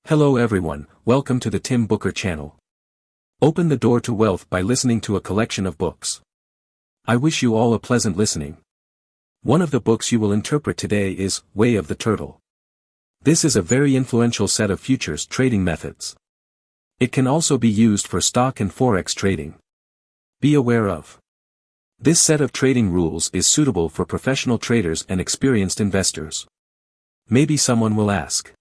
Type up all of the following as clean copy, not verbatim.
Hello everyone, welcome to the Tim Booker channel. Open the door to wealth by listening to a collection of books. I wish you all a pleasant listening. One of the books you will interpret today is Way of the Turtle. This is a very influential set of futures trading methods. It can also be used for stock and forex trading. Be aware of. This set of trading rules is suitable for professional traders and experienced investors. Maybe someone will ask.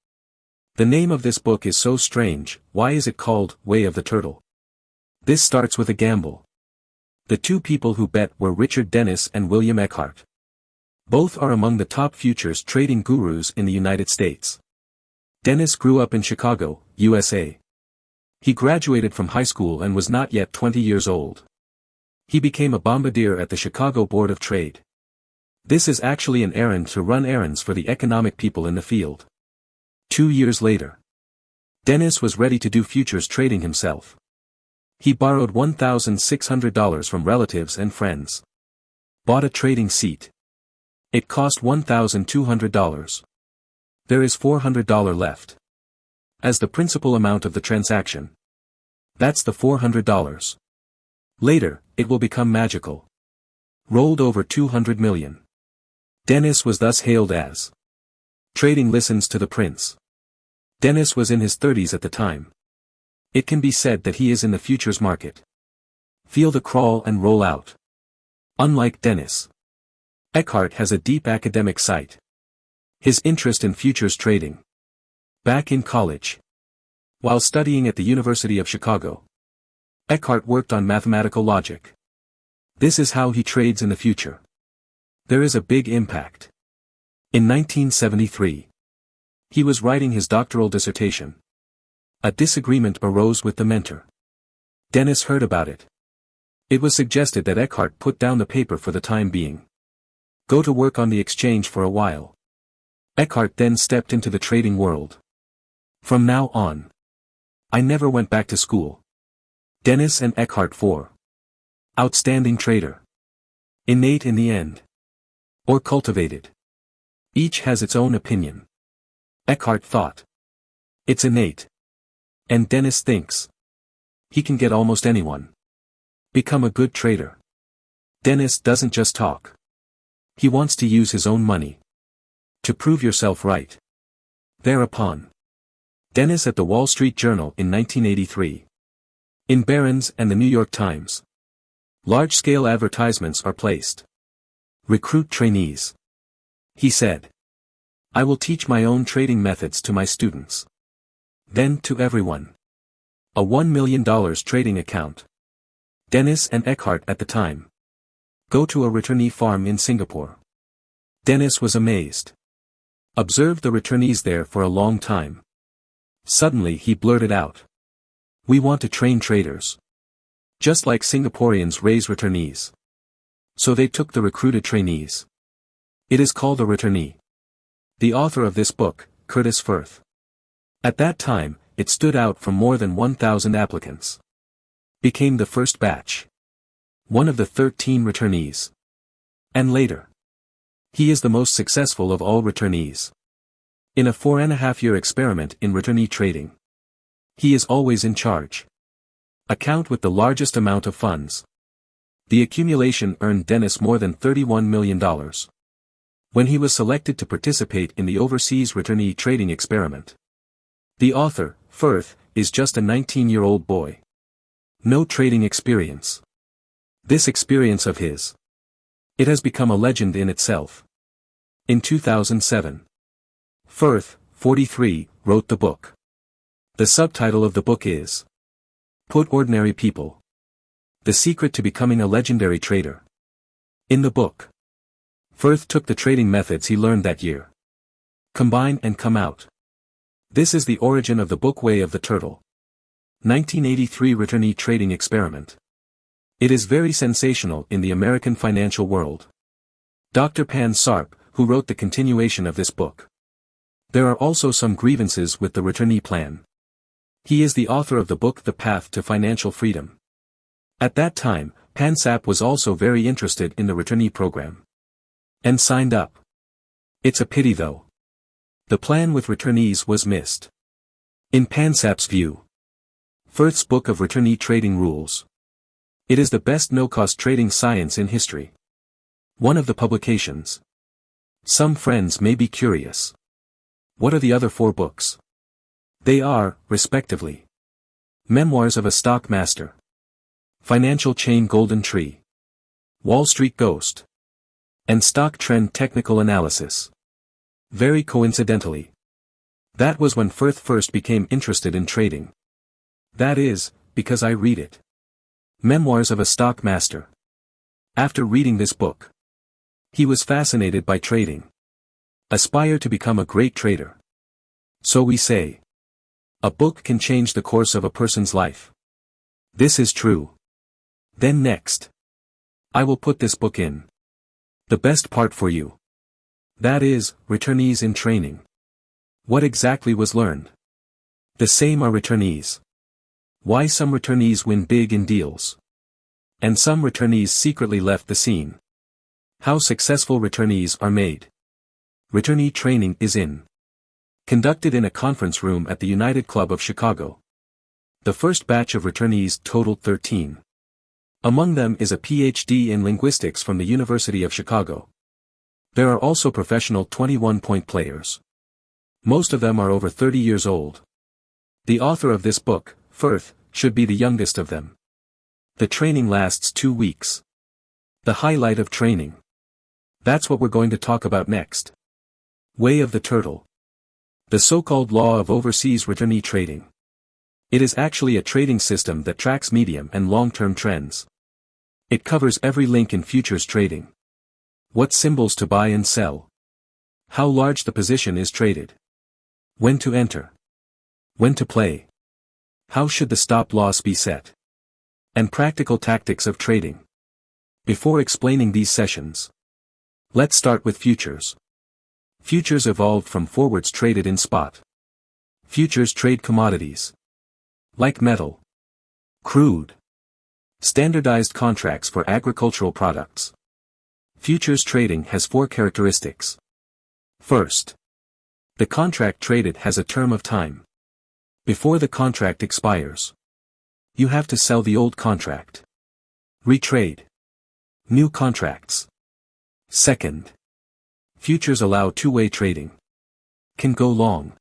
The name of this book is so strange, why is it called Way of the Turtle? This starts with a gamble. The two people who bet were Richard Dennis and William Eckhart. Both are among the top futures trading gurus in the United States. Dennis grew up in Chicago, USA. He graduated from high school and was not yet 20 years old. He became a bombardier at the Chicago Board of Trade. This is actually an errand to run errands for the economic people in the field. 2 years later, Dennis was ready to do futures trading himself. He borrowed $1,600 from relatives and friends. Bought a trading seat. It cost $1,200. There is $400 left. As the principal amount of the transaction. That's the $400. Later, it will become magical. Rolled over 200 million. Dennis was thus hailed as Trading listens to the prince. Dennis was in his 30s at the time. It can be said that he is in the futures market. Feel the crawl and roll out. Unlike Dennis, Eckhart has a deep academic sight. His interest in futures trading. Back in college. While studying at the University of Chicago, Eckhart worked on mathematical logic. This is how he trades in the future. There is a big impact. In 1973, he was writing his doctoral dissertation. A disagreement arose with the mentor. Dennis heard about it. It was suggested that Eckhart put down the paper for the time being. Go to work on the exchange for a while. Eckhart then stepped into the trading world. From now on, I never went back to school. Dennis and Eckhart 4. Outstanding trader. Innate in the end. Or cultivated. Each has its own opinion. Eckhart thought. It's innate. And Dennis thinks. He can get almost anyone. Become a good trader. Dennis doesn't just talk. He wants to use his own money. To prove yourself right. Thereupon. Dennis at the Wall Street Journal in 1983. In Barron's and the New York Times. Large-scale advertisements are placed. Recruit trainees. He said. I will teach my own trading methods to my students. Then to everyone. A $1 million trading account. Dennis and Eckhart at the time. Go to a returnee farm in Singapore. Dennis was amazed. Observed the returnees there for a long time. Suddenly he blurted out. We want to train traders. Just like Singaporeans raise returnees. So they took the recruited trainees. It is called a returnee. The author of this book, Curtis Firth. At that time, it stood out from more than 1,000 applicants. Became the first batch. One of the 13 returnees. And later. He is the most successful of all returnees. In a 4.5-year experiment in returnee trading. He is always in charge. Account with the largest amount of funds. The accumulation earned Dennis more than $31 million. When he was selected to participate in the overseas returnee trading experiment. The author, Firth, is just a 19-year-old boy. No trading experience. This experience of his. It has become a legend in itself. In 2007. Firth, 43, wrote the book. The subtitle of the book is Put Ordinary People. The Secret to Becoming a Legendary Trader. In the book, Firth took the trading methods he learned that year. Combine and come out. This is the origin of the book Way of the Turtle. 1983 returnee trading experiment. It is very sensational in the American financial world. Dr. Pan Sarp, who wrote the continuation of this book. There are also some grievances with the returnee plan. He is the author of the book The Path to Financial Freedom. At that time, Pan Sarp was also very interested in the returnee program. And signed up. It's a pity though. The plan with returnees was missed. In Pansap's view, Firth's Book of Returnee Trading Rules. It is the best no-cost trading science in history. One of the publications. Some friends may be curious. What are the other 4 books? They are, respectively, Memoirs of a Stock Master, Financial Chain Golden Tree, Wall Street Ghost, and Stock Trend Technical Analysis. Very coincidentally, that was when Firth first became interested in trading. That is, because I read it. Memoirs of a Stock Master. After reading this book, he was fascinated by trading. Aspire to become a great trader. So we say, a book can change the course of a person's life. This is true. Then next, I will put this book in the best part for you. That is, returnees in training. What exactly was learned? The same are returnees. Why some returnees win big in deals. And some returnees secretly left the scene. How successful returnees are made. Returnee training is conducted in a conference room at the United Club of Chicago. The first batch of returnees totaled 13. Among them is a PhD in linguistics from the University of Chicago. There are also professional 21-point players. Most of them are over 30 years old. The author of this book, Firth, should be the youngest of them. The training lasts 2 weeks. The highlight of training. That's what we're going to talk about next. Way of the Turtle. The so-called law of overseas returnee trading. It is actually a trading system that tracks medium and long-term trends. It covers every link in futures trading. What symbols to buy and sell. How large the position is traded. When to enter. When to play. How should the stop loss be set? And practical tactics of trading. Before explaining these sessions, let's start with futures. Futures evolved from forwards traded in spot. Futures trade commodities. Like metal. Crude. Standardized contracts for agricultural products. Futures trading has 4 characteristics. First, the contract traded has a term of time. Before the contract expires, you have to sell the old contract. Retrade. New contracts. Second, futures allow two-way trading. Can go long.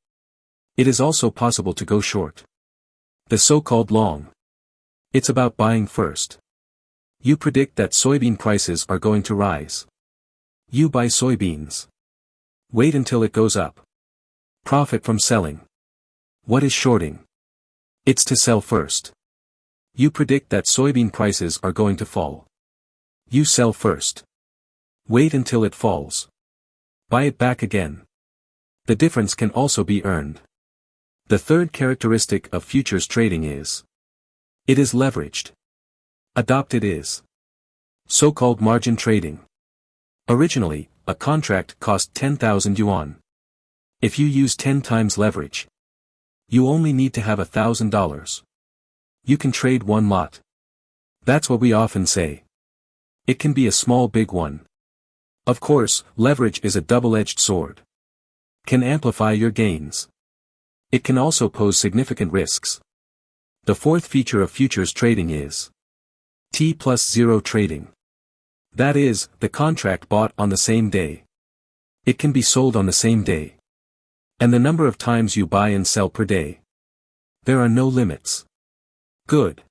It is also possible to go short. The so-called long. It's about buying first. You predict that soybean prices are going to rise. You buy soybeans. Wait until it goes up. Profit from selling. What is shorting? It's to sell first. You predict that soybean prices are going to fall. You sell first. Wait until it falls. Buy it back again. The difference can also be earned. The third characteristic of futures trading is, it is leveraged. Adopted is so-called margin trading. Originally, a contract cost 10,000 yuan. If you use 10 times leverage, you only need to have $1,000. You can trade one lot. That's what we often say. It can be a small big one. Of course, leverage is a double-edged sword. Can amplify your gains. It can also pose significant risks. The fourth feature of futures trading is T+0 trading. That is, the contract bought on the same day. It can be sold on the same day. And the number of times you buy and sell per day. There are no limits. Good.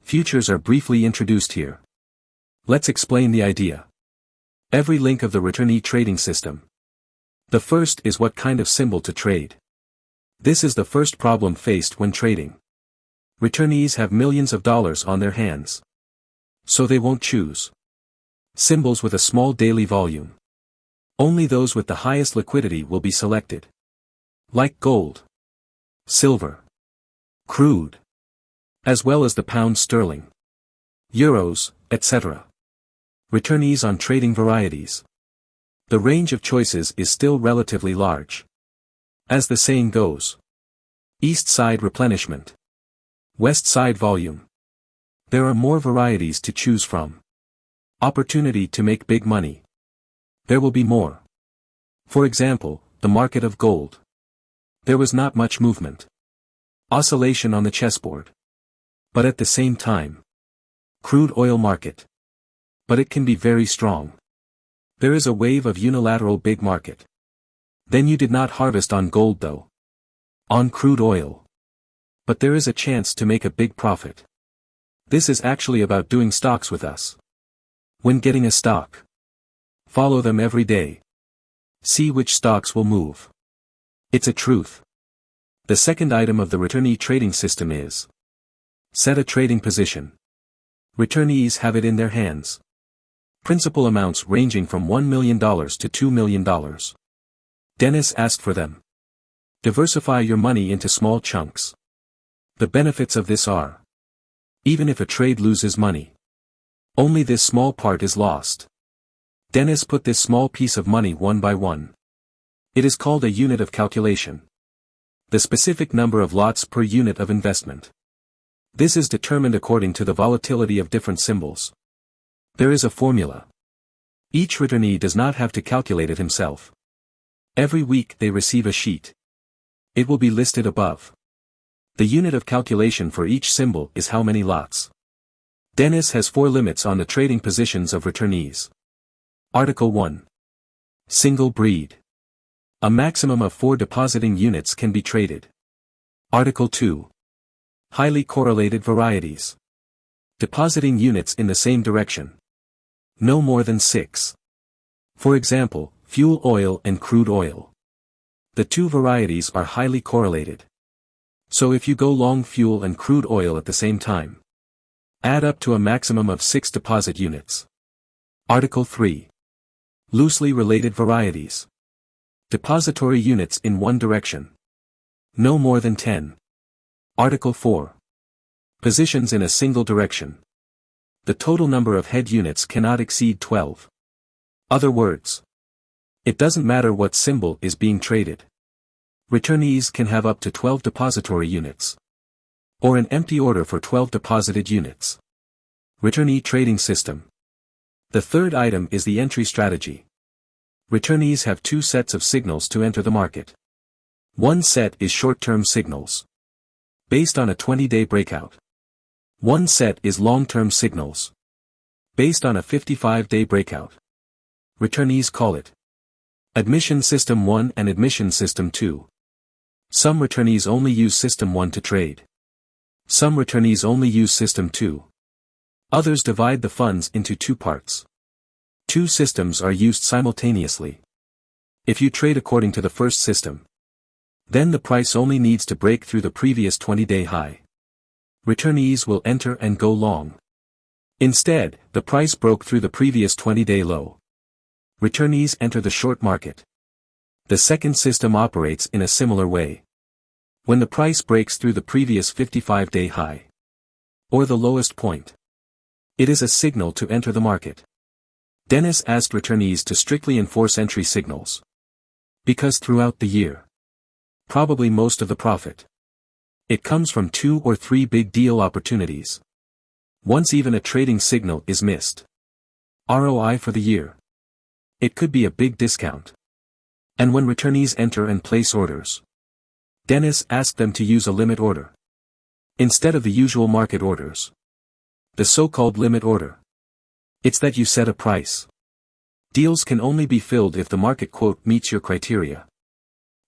Futures are briefly introduced here. Let's explain the idea. Every link of the returnee trading system. The first is what kind of symbol to trade. This is the first problem faced when trading. Returnees have millions of dollars on their hands. So they won't choose symbols with a small daily volume. Only those with the highest liquidity will be selected. Like gold, silver, crude, as well as the pound sterling, euros, etc. Returnees on trading varieties. The range of choices is still relatively large. As the saying goes, east side replenishment, west side volume. There are more varieties to choose from. Opportunity to make big money. There will be more. For example, the market of gold. There was not much movement. Oscillation on the chessboard. But at the same time. Crude oil market. But it can be very strong. There is a wave of unilateral big market. Then you did not harvest on gold though. On crude oil. But there is a chance to make a big profit. This is actually about doing stocks with us. When getting a stock, follow them every day. See which stocks will move. It's a truth. The second item of the returnee trading system is set a trading position. Returnees have it in their hands. Principal amounts ranging from $1 million to $2 million. Dennis asked for them. Diversify your money into small chunks. The benefits of this are: even if a trade loses money, only this small part is lost. Dennis put this small piece of money one by one. It is called a unit of calculation. The specific number of lots per unit of investment. This is determined according to the volatility of different symbols. There is a formula. Each returnee does not have to calculate it himself. Every week they receive a sheet. It will be listed above. The unit of calculation for each symbol is how many lots. Dennis has 4 limits on the trading positions of returnees. Article 1. Single breed. A maximum of 4 depositing units can be traded. Article 2. Highly correlated varieties. Depositing units in the same direction. No more than 6. For example, fuel oil and crude oil. The two varieties are highly correlated. So if you go long fuel and crude oil at the same time, add up to a maximum of 6 deposit units. Article 3. Loosely related varieties. Depository units in one direction. No more than 10. Article 4. Positions in a single direction. The total number of head units cannot exceed 12. Other words, it doesn't matter what symbol is being traded. Returnees can have up to 12 depository units. Or an empty order for 12 deposited units. Returnee trading system. The third item is the entry strategy. Returnees have 2 sets of signals to enter the market. One set is short-term signals, based on a 20-day breakout. One set is long-term signals, based on a 55-day breakout. Returnees call it Admission System 1 and Admission System 2. Some returnees only use System 1 to trade. Some returnees only use System 2. Others divide the funds into 2 parts. 2 systems are used simultaneously. If you trade according to the first system, then the price only needs to break through the previous 20-day high. Returnees will enter and go long. Instead, the price broke through the previous 20-day low. Returnees enter the short market. The second system operates in a similar way. When the price breaks through the previous 55-day high, or the lowest point, it is a signal to enter the market. Dennis asked returnees to strictly enforce entry signals. Because throughout the year, probably most of the profit, it comes from 2 or 3 big deal opportunities. Once even a trading signal is missed. ROI for the year. It could be a big discount. And when returnees enter and place orders, Dennis asked them to use a limit order instead of the usual market orders. The so-called limit order. It's that you set a price. Deals can only be filled if the market quote meets your criteria.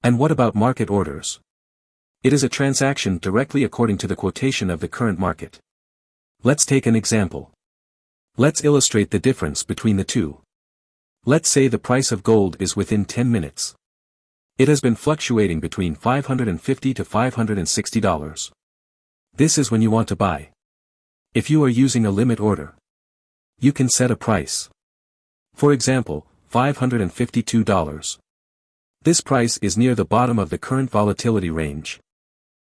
And what about market orders? It is a transaction directly according to the quotation of the current market. Let's take an example. Let's illustrate the difference between the two. Let's say the price of gold is within 10 minutes. It has been fluctuating between $550 to $560. This is when you want to buy. If you are using a limit order, you can set a price. For example, $552. This price is near the bottom of the current volatility range.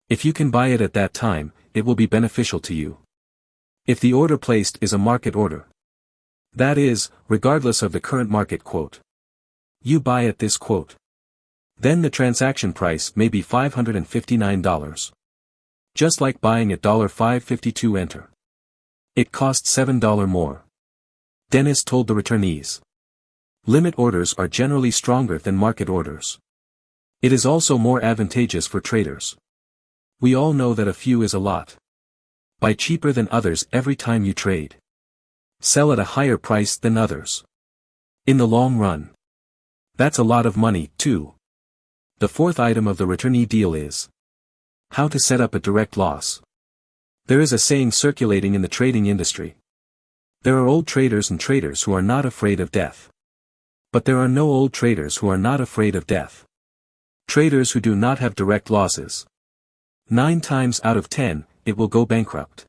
If you can buy it at that time, it will be beneficial to you. If the order placed is a market order, that is, regardless of the current market quote, you buy at this quote, then the transaction price may be $559. Just like buying at $552 enter. It costs $7 more. Dennis told the returnees. Limit orders are generally stronger than market orders. It is also more advantageous for traders. We all know that a few is a lot. Buy cheaper than others every time you trade. Sell at a higher price than others. In the long run. That's a lot of money, too. The fourth item of the returnee deal is how to set up a direct loss. There is a saying circulating in the trading industry. There are old traders and traders who are not afraid of death. But there are no old traders who are not afraid of death. Traders who do not have direct losses. 9 times out of 10, it will go bankrupt.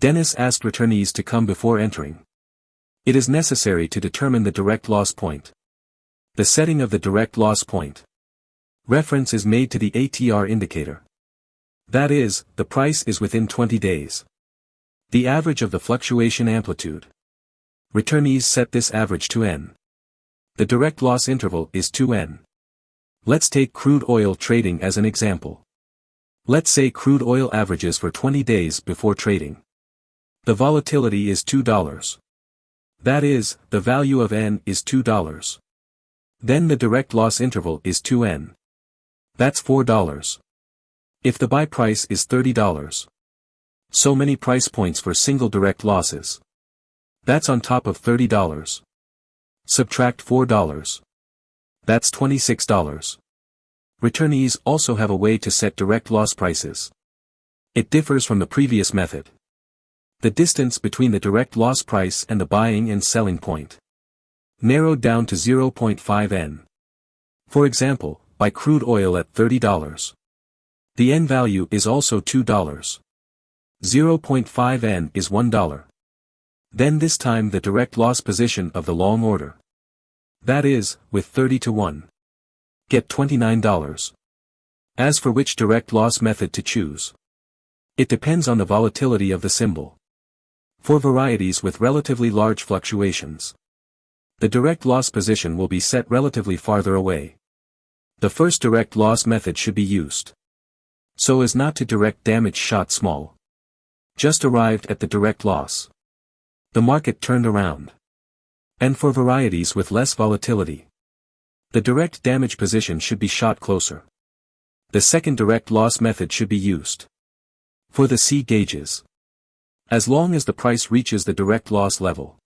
Dennis asked returnees to come before entering. It is necessary to determine the direct loss point. The setting of the direct loss point. Reference is made to the ATR indicator. That is, the price is within 20 days. The average of the fluctuation amplitude. Returnees set this average to N. The direct loss interval is 2N. Let's take crude oil trading as an example. Let's say crude oil averages for 20 days before trading. The volatility is $2. That is, the value of N is $2. Then the direct loss interval is 2N. That's $4. If the buy price is $30. So many price points for single direct losses. That's on top of $30. Subtract $4. That's $26. Returnees also have a way to set direct loss prices. It differs from the previous method. The distance between the direct loss price and the buying and selling point. Narrowed down to 0.5 N. For example, buy crude oil at $30. The N value is also $2. 0.5 N is $1. Then this time the direct loss position of the long order. That is, with 30 to 1. Get $29. As for which direct loss method to choose. It depends on the volatility of the symbol. For varieties with relatively large fluctuations, the direct loss position will be set relatively farther away. The first direct loss method should be used, so as not to direct damage shot small. Just arrived at the direct loss. The market turned around. And for varieties with less volatility, the direct damage position should be shot closer. The second direct loss method should be used. For the C gauges, as long as the price reaches the direct loss level,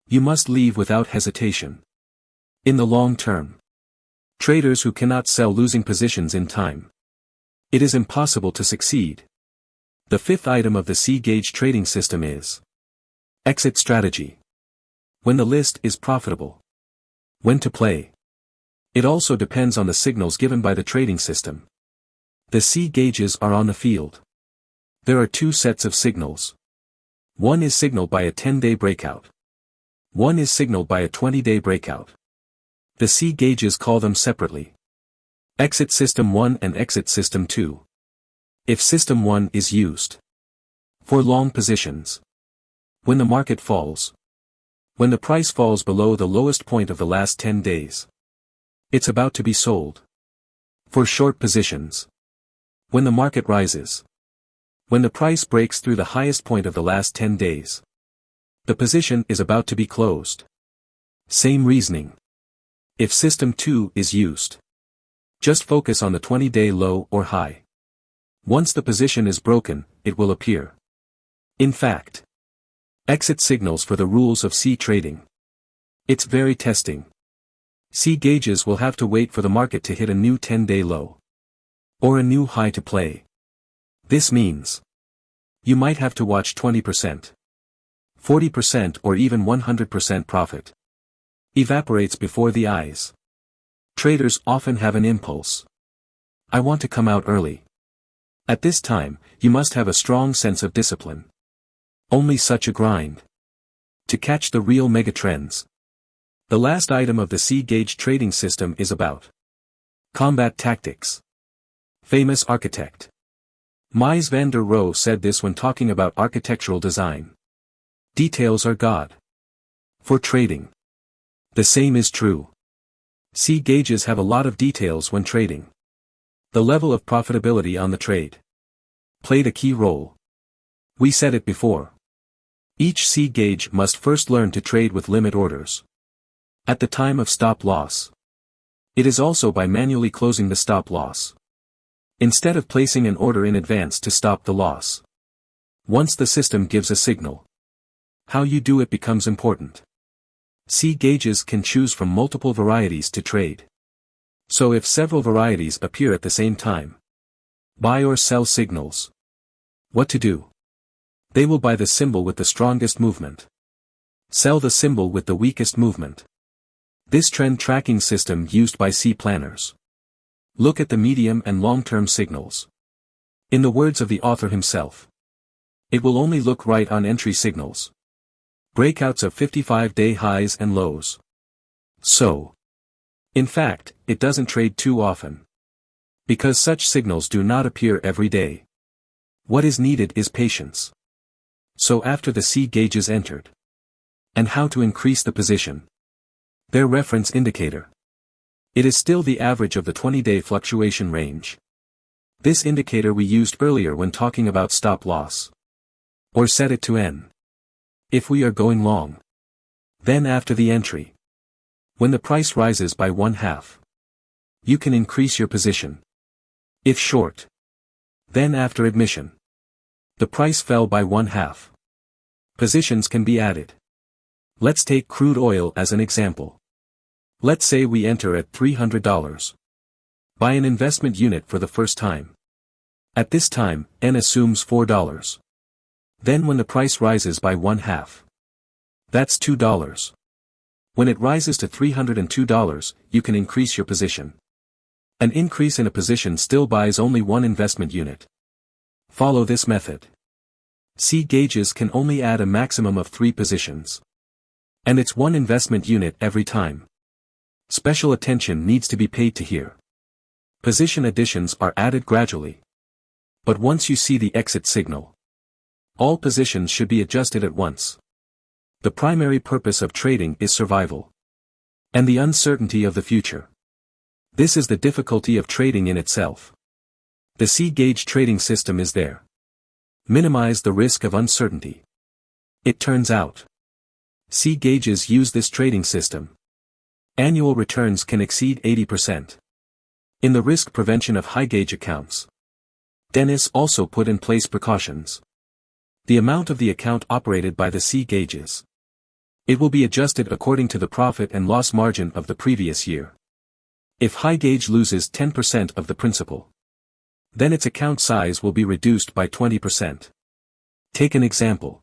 you must leave without hesitation. In the long term, traders who cannot sell losing positions in time, it is impossible to succeed. The fifth item of the C gauge trading system is exit strategy. When the list is profitable. When to play. It also depends on the signals given by the trading system. The C gauges are on the field. There are 2 sets of signals. One is signaled by a 10-day breakout. One is signaled by a 20-day breakout. The C gauges call them separately. Exit System 1 and Exit System 2. If System 1 is used for long positions. When the market falls. When the price falls below the lowest point of the last 10 days. It's about to be sold. For short positions. When the market rises. When the price breaks through the highest point of the last 10 days. The position is about to be closed. Same reasoning. If System 2 is used. Just focus on the 20-day low or high. Once the position is broken, it will appear. In fact, exit signals for the rules of C trading. It's very testing. C gauges will have to wait for the market to hit a new 10-day low. Or a new high to play. This means you might have to watch 20%, 40% or even 100% profit. Evaporates before the eyes. Traders often have an impulse. I want to come out early. At this time, you must have a strong sense of discipline. Only such a grind. To catch the real megatrends. The last item of the C gauge trading system is about combat tactics. Famous architect Mies van der Rohe said this when talking about architectural design. Details are God. For trading, the same is true. C gauges have a lot of details when trading. The level of profitability on the trade played a key role. We said it before. Each C gauge must first learn to trade with limit orders. At the time of stop loss. It is also by manually closing the stop loss. instead of placing an order in advance to stop the loss. Once the system gives a signal, how you do it becomes important. C gauges can choose from multiple varieties to trade. So if several varieties appear at the same time, buy or sell signals. What to do? They will buy the symbol with the strongest movement. Sell the symbol with the weakest movement. This trend tracking system used by C planners. Look at the medium and long-term signals. In the words of the author himself, it will only look right on entry signals. Breakouts of 55-day highs and lows. So, in fact, it doesn't trade too often. Because such signals do not appear every day. What is needed is patience. So after the C gauges entered, and how to increase the position. Their reference indicator. It is still the average of the 20-day fluctuation range. This indicator we used earlier when talking about stop loss. Or set it to N. If we are going long. Then after the entry. When the price rises by 1/2. You can increase your position. If short. Then after admission. The price fell by 1/2. Positions can be added. Let's take crude oil as an example. Let's say we enter at $300. Buy an investment unit for the first time. At this time, N assumes $4. Then when the price rises by 1/2. That's $2. When it rises to $302, you can increase your position. An increase in a position still buys only one investment unit. Follow this method. C gauges can only add a maximum of 3 positions. And it's one investment unit every time. Special attention needs to be paid to here. Position additions are added gradually. But once you see the exit signal, all positions should be adjusted at once. The primary purpose of trading is survival. And the uncertainty of the future. This is the difficulty of trading in itself. The C gauge trading system is there. Minimize the risk of uncertainty. It turns out, C gauges use this trading system. Annual returns can exceed 80%. In the risk prevention of high gauge accounts, Dennis also put in place precautions. The amount of the account operated by the C gauges. It will be adjusted according to the profit and loss margin of the previous year. If high gauge loses 10% of the principal, then its account size will be reduced by 20%. Take an example.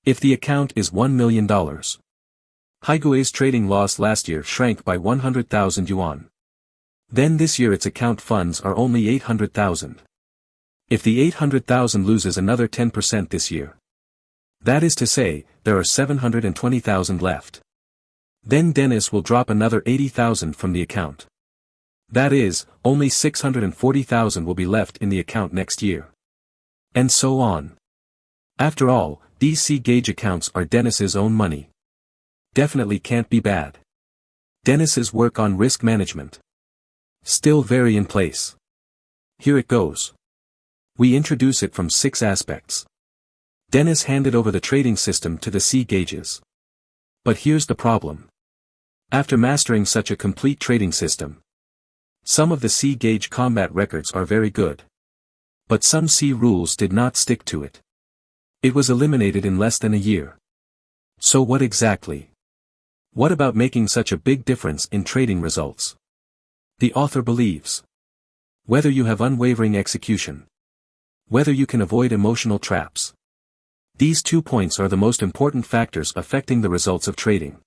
If the account is $1 million, Haigue's trading loss last year shrank by 100,000 yuan. Then this year its account funds are only 800,000. If the 800,000 loses another 10% this year, that is to say, there are 720,000 left. Then Dennis will drop another 80,000 from the account. That is, only 640,000 will be left in the account next year. And so on. After all, these C gauge accounts are Dennis's own money. Definitely can't be bad. Dennis's work on risk management. Still very in place. Here it goes. We introduce it from 6 aspects. Dennis handed over the trading system to the C gauges. But here's the problem. After mastering such a complete trading system, some of the C gauge combat records are very good. But some C rules did not stick to it. It was eliminated in less than a year. So what exactly? What about making such a big difference in trading results? The author believes. Whether you have unwavering execution. Whether you can avoid emotional traps. These 2 points are the most important factors affecting the results of trading.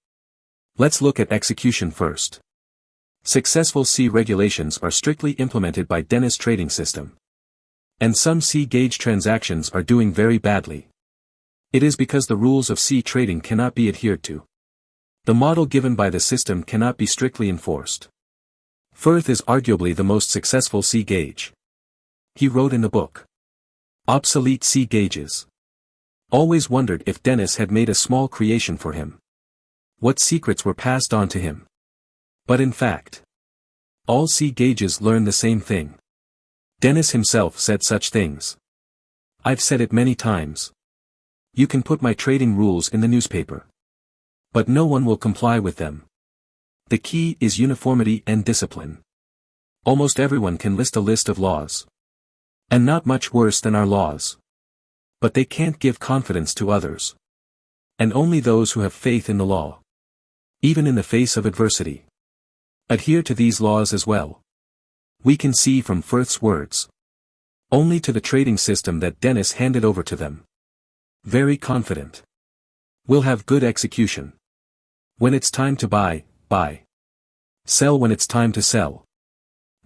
Let's look at execution first. Successful C regulations are strictly implemented by Dennis trading system. And some C gauge transactions are doing very badly. It is because the rules of C trading cannot be adhered to. The model given by the system cannot be strictly enforced. Firth is arguably the most successful C gauge. He wrote in the book, Obsolete C Gauges. Always wondered if Dennis had made a small creation for him. What secrets were passed on to him? But in fact, all C gauges learn the same thing. Dennis himself said such things. I've said it many times. You can put my trading rules in the newspaper. But no one will comply with them. The key is uniformity and discipline. Almost everyone can list a list of laws. And not much worse than our laws. But they can't give confidence to others. And only those who have faith in the law, even in the face of adversity, adhere to these laws as well. We can see from Firth's words. Only to the trading system that Dennis handed over to them. Very confident. We'll have good execution. When it's time to buy, buy. Sell when it's time to sell.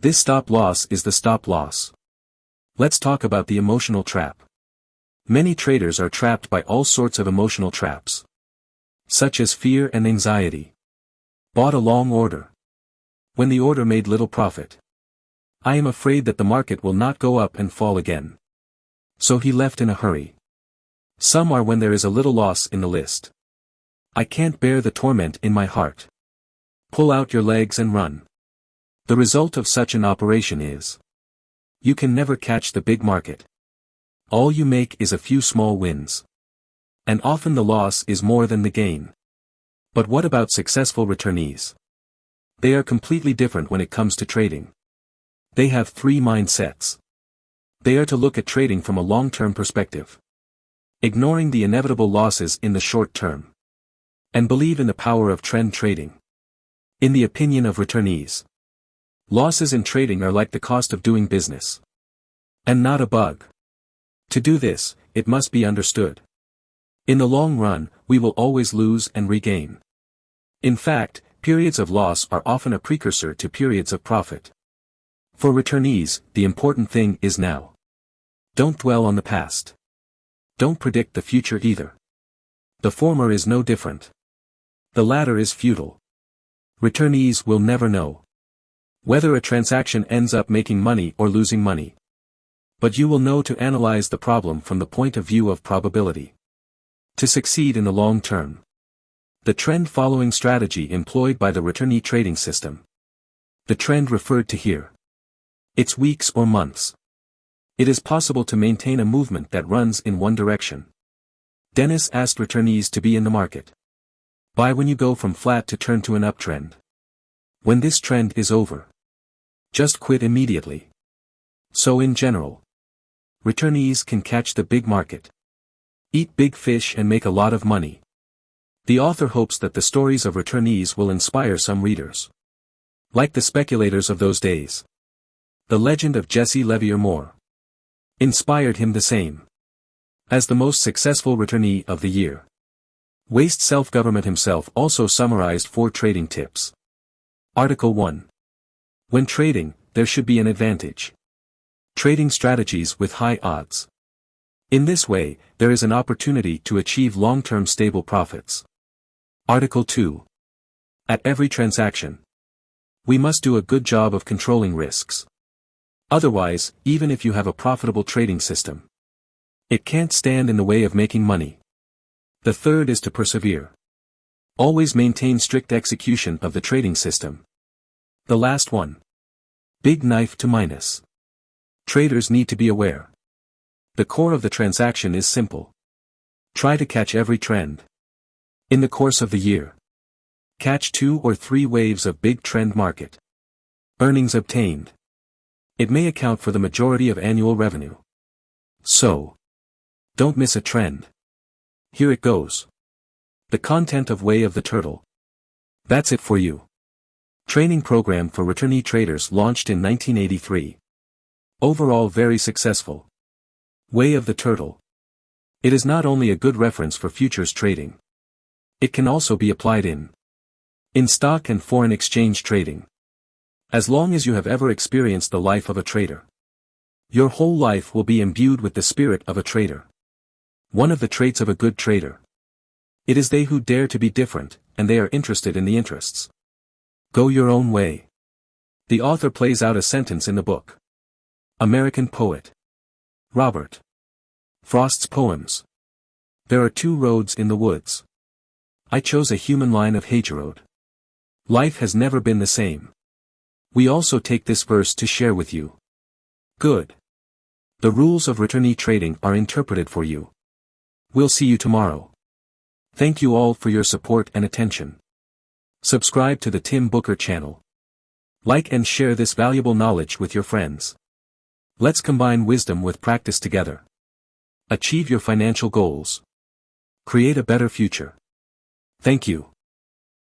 This stop loss is the stop loss. Let's talk about the emotional trap. Many traders are trapped by all sorts of emotional traps. Such as fear and anxiety. Bought a long order. When the order made little profit. I am afraid that the market will not go up and fall again. So he left in a hurry. Some are when there is a little loss in the list. I can't bear the torment in my heart. Pull out your legs and run. The result of such an operation is, you can never catch the big market. All you make is a few small wins. And often the loss is more than the gain. But what about successful returnees? They are completely different when it comes to trading. They have 3 mindsets. They are to look at trading from a long-term perspective, ignoring the inevitable losses in the short term, and believe in the power of trend trading. In the opinion of returnees, losses in trading are like the cost of doing business, and not a bug. To do this, it must be understood. In the long run, we will always lose and regain. In fact, periods of loss are often a precursor to periods of profit. For returnees, the important thing is now. Don't dwell on the past. Don't predict the future either. The former is no different. The latter is futile. Returnees will never know whether a transaction ends up making money or losing money. But you will know to analyze the problem from the point of view of probability. To succeed in the long term. The trend following strategy employed by the returnee trading system. The trend referred to here. It's weeks or months. It is possible to maintain a movement that runs in one direction. Dennis asked returnees to be in the market. Buy when you go from flat to turn to an uptrend. When this trend is over, just quit immediately. So in general, returnees can catch the big market, eat big fish and make a lot of money. The author hopes that the stories of returnees will inspire some readers. Like the speculators of those days. The legend of Jesse Levier Moore inspired him the same. As the most successful returnee of the year, Waste Self-Government himself also summarized 4 trading tips. Article 1. When trading, there should be an advantage. Trading strategies with high odds. In this way, there is an opportunity to achieve long-term stable profits. Article 2. At every transaction, we must do a good job of controlling risks. Otherwise, even if you have a profitable trading system, it can't stand in the way of making money. The third is to persevere. Always maintain strict execution of the trading system. The last one. Big knife to minus. Traders need to be aware. The core of the transaction is simple. Try to catch every trend. In the course of the year, catch 2 or 3 waves of big trend market. Earnings obtained. It may account for the majority of annual revenue. So, don't miss a trend. Here it goes. The content of Way of the Turtle. That's it for you. Training program for returnee traders launched in 1983. Overall very successful. Way of the Turtle. It is not only a good reference for futures trading. It can also be applied in stock and foreign exchange trading. As long as you have ever experienced the life of a trader, your whole life will be imbued with the spirit of a trader. One of the traits of a good trader. It is they who dare to be different, and they are interested in the interests. Go your own way. The author plays out a sentence in the book. American poet Robert Frost's poems. There are 2 roads in the woods. I chose a human line of Hagerode. Life has never been the same. We also take this verse to share with you. Good. The rules of returnee trading are interpreted for you. We'll see you tomorrow. Thank you all for your support and attention. Subscribe to the Tim Booker channel. Like and share this valuable knowledge with your friends. Let's combine wisdom with practice together. Achieve your financial goals. Create a better future. Thank you.